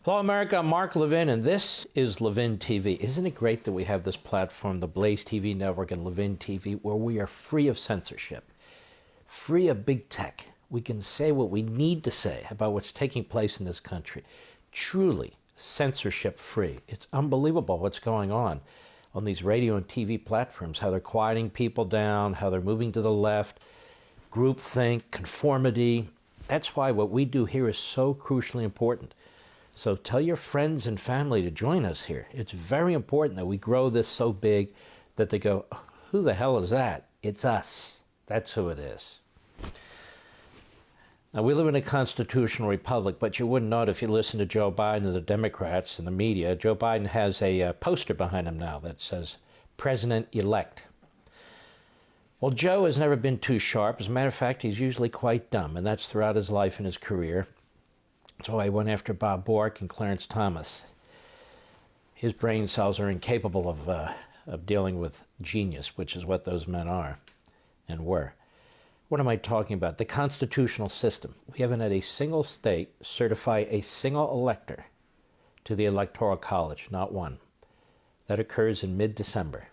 Hello, America. I'm Mark Levin, and this is Levin TV. Isn't it great that we have this platform, the Blaze TV Network and Levin TV, where we are free of censorship, free of big tech. We can say what we need to say about what's taking place in this country. Truly censorship-free. It's unbelievable what's going on these radio and TV platforms, how they're quieting people down, how they're moving to the left, groupthink, conformity. That's why what we do here is so crucially important. So tell your friends and family to join us here. It's very important that we grow this so big that they go, who the hell is that? It's us. That's who it is. Now, we live in a constitutional republic, but you wouldn't know it if you listen to Joe Biden and the Democrats and the media. Joe Biden has a poster behind him now that says, President-elect. Well, Joe has never been too sharp. As a matter of fact, he's usually quite dumb, and that's throughout his life and his career. So I went after Bob Bork and Clarence Thomas. His brain cells are incapable of dealing with genius, which is what those men are and were. What am I talking about? The constitutional system. We haven't had a single state certify a single elector to the Electoral College, not one. That occurs in mid-December.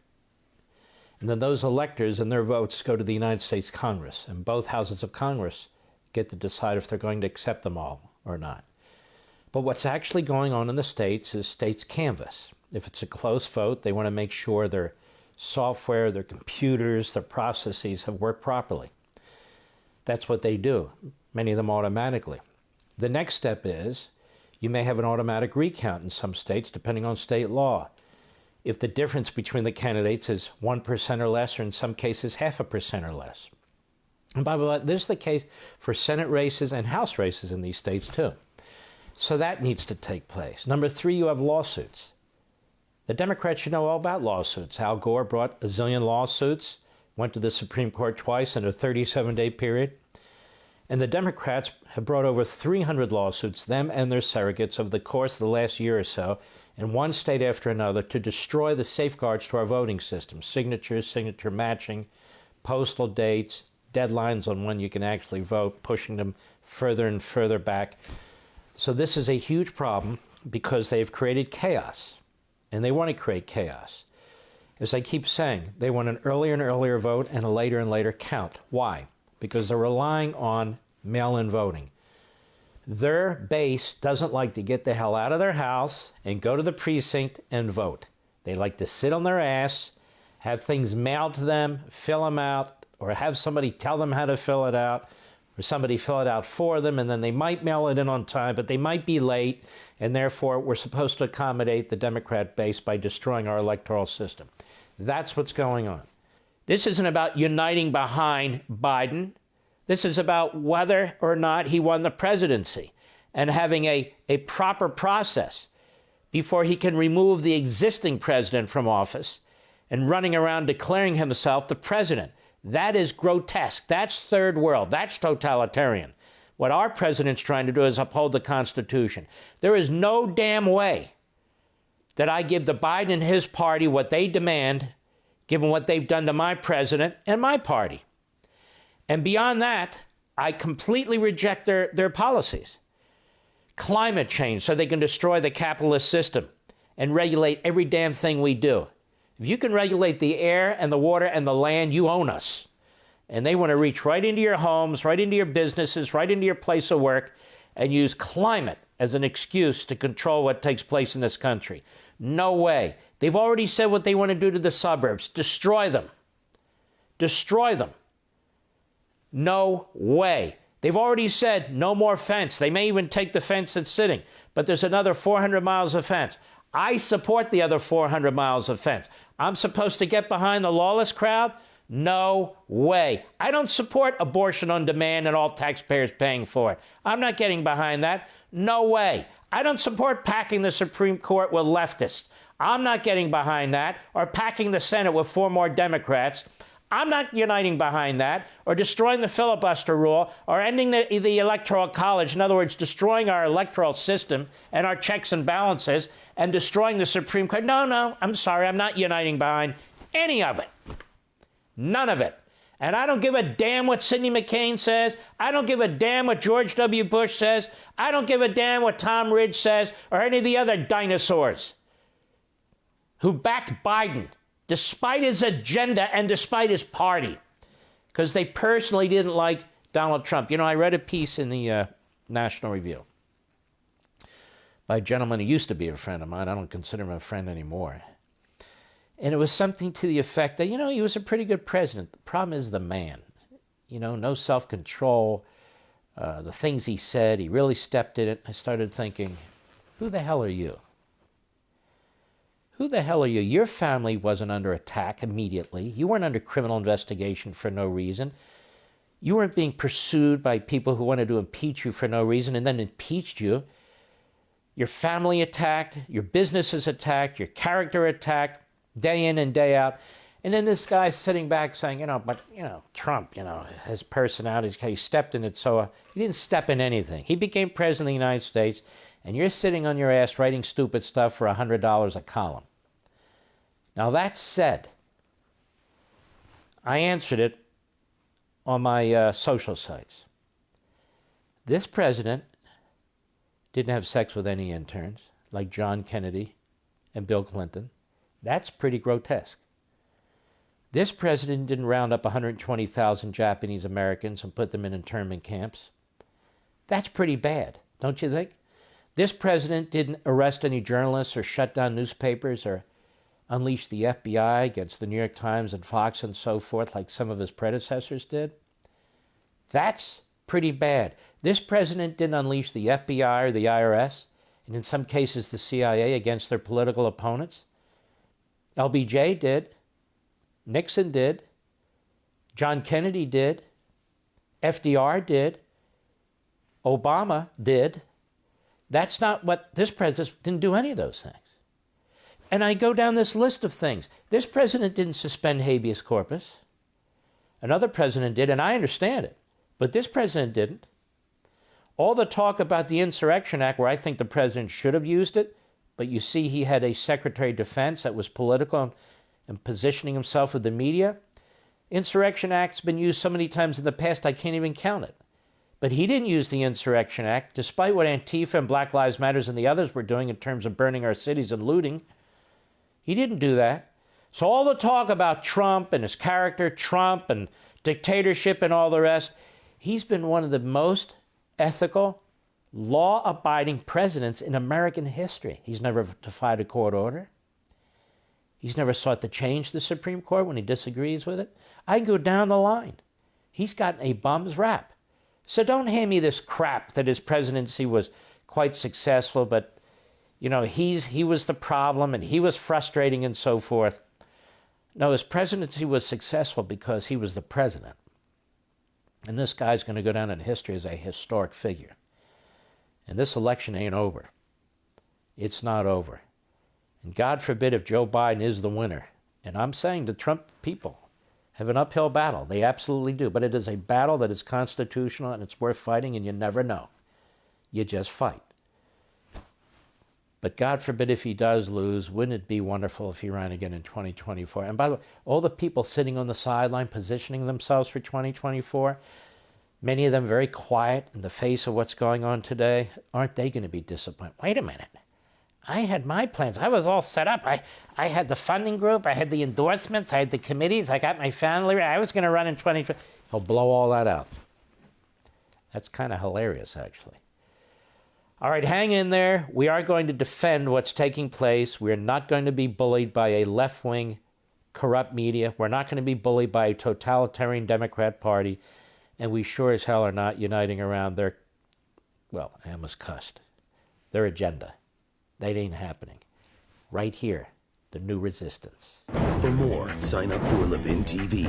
And then those electors and their votes go to the United States Congress, and both houses of Congress get to decide if they're going to accept them all or not. But what's actually going on in the states is states canvass. If it's a close vote, they want to make sure their software, their computers, their processes have worked properly. That's what they do, many of them automatically. The next step is you may have an automatic recount in some states, depending on state law. If the difference between the candidates is 1% or less, or in some cases 0.5% or less. And by the way, this is the case for Senate races and House races in these states too. So that needs to take place. Number 3, you have lawsuits. The Democrats should know all about lawsuits. Al Gore brought a zillion lawsuits, went to the Supreme Court twice in a 37-day period. And the Democrats have brought over 300 lawsuits, them and their surrogates, over the course of the last year or so, in one state after another, to destroy the safeguards to our voting system. Signatures, signature matching, postal dates, deadlines on when you can actually vote, pushing them further and further back. So this is a huge problem because they've created chaos, and they want to create chaos. As I keep saying, they want an earlier and earlier vote and a later and later count. Why? Because they're relying on mail-in voting. Their base doesn't like to get the hell out of their house and go to the precinct and vote. They like to sit on their ass, have things mailed to them, fill them out, or have somebody tell them how to fill it out, or somebody fill it out for them, and then they might mail it in on time, but they might be late, and therefore we're supposed to accommodate the Democrat base by destroying our electoral system. That's what's going on. This isn't about uniting behind Biden. This is about whether or not he won the presidency and having a proper process before he can remove the existing president from office and running around declaring himself the president. That is grotesque. That's third world. That's totalitarian. What our president's trying to do is uphold the Constitution. There is no damn way that I give the Biden and his party what they demand, given what they've done to my president and my party. And beyond that, I completely reject their policies. Climate change, so they can destroy the capitalist system and regulate every damn thing we do. If you can regulate the air and the water and the land, you own us. And they want to reach right into your homes, right into your businesses, right into your place of work, and use climate as an excuse to control what takes place in this country. No way. They've already said what they want to do to the suburbs. Destroy them. Destroy them. No way. They've already said no more fence. They may even take the fence that's sitting, but there's another 400 miles of fence. I support the other 400 miles of fence. I'm supposed to get behind the lawless crowd? No way. I don't support abortion on demand and all taxpayers paying for it. I'm not getting behind that. No way. I don't support packing the Supreme Court with leftists. I'm not getting behind that, or packing the Senate with 4 more Democrats. I'm not uniting behind that, or destroying the filibuster rule, or ending the Electoral College. In other words, destroying our electoral system and our checks and balances, and destroying the Supreme Court. No, I'm sorry. I'm not uniting behind any of it. None of it. And I don't give a damn what Sidney McCain says. I don't give a damn what George W. Bush says. I don't give a damn what Tom Ridge says or any of the other dinosaurs who backed Biden despite his agenda and despite his party, because they personally didn't like Donald Trump. You know, I read a piece in the National Review by a gentleman who used to be a friend of mine. I don't consider him a friend anymore. And it was something to the effect that, you know, he was a pretty good president. The problem is the man. You know, no self-control. The things he said, he really stepped in it. I started thinking, who the hell are you? Who the hell are you? Your family wasn't under attack immediately. You weren't under criminal investigation for no reason. You weren't being pursued by people who wanted to impeach you for no reason and then impeached you. Your family attacked, your businesses attacked, your character attacked, day in and day out. And then this guy's sitting back saying, Trump, his personality, he stepped in it. So he didn't step in anything. He became president of the United States, and you're sitting on your ass writing stupid stuff for $100 a column. Now, that said, I answered it on my social sites. This president didn't have sex with any interns like John Kennedy and Bill Clinton. That's pretty grotesque. This president didn't round up 120,000 Japanese Americans and put them in internment camps. That's pretty bad, don't you think? This president didn't arrest any journalists or shut down newspapers or unleash the FBI against the New York Times and Fox and so forth like some of his predecessors did. That's pretty bad. This president didn't unleash the FBI or the IRS, and in some cases the CIA, against their political opponents. LBJ did. Nixon did. John Kennedy did. FDR did. Obama did. That's not what this president didn't do any of those things. And I go down this list of things. This president didn't suspend habeas corpus. Another president did, and I understand it. But this president didn't. All the talk about the Insurrection Act, where I think the president should have used it, but you see he had a Secretary of Defense that was political and positioning himself with the media. Insurrection Act's been used so many times in the past, I can't even count it. But he didn't use the Insurrection Act, despite what Antifa and Black Lives Matter and the others were doing in terms of burning our cities and looting. He didn't do that. So all the talk about Trump and his character, Trump and dictatorship and all the rest, he's been one of the most ethical, law-abiding presidents in American history. He's never defied a court order. He's never sought to change the Supreme Court when he disagrees with it. I can go down the line. He's gotten a bum's rap. So don't hand me this crap that his presidency was quite successful, but he was the problem and he was frustrating and so forth. No, his presidency was successful because he was the president. And this guy's going to go down in history as a historic figure. And this election ain't over. It's not over. And God forbid if Joe Biden is the winner. And I'm saying the Trump people have an uphill battle. They absolutely do. But it is a battle that is constitutional and it's worth fighting, and you never know. You just fight. But God forbid if he does lose, wouldn't it be wonderful if he ran again in 2024? And by the way, all the people sitting on the sideline positioning themselves for 2024, many of them very quiet in the face of what's going on today, aren't they going to be disappointed? Wait a minute. I had my plans. I was all set up. I had the funding group. I had the endorsements. I had the committees. I got my family. I was going to run in 2020. He'll blow all that out. That's kind of hilarious, actually. All right, hang in there. We are going to defend what's taking place. We're not going to be bullied by a left-wing corrupt media. We're not going to be bullied by a totalitarian Democrat Party. And we sure as hell are not uniting around their, well, I almost cussed, their agenda. That ain't happening. Right here, the new resistance. For more, sign up for Levin TV.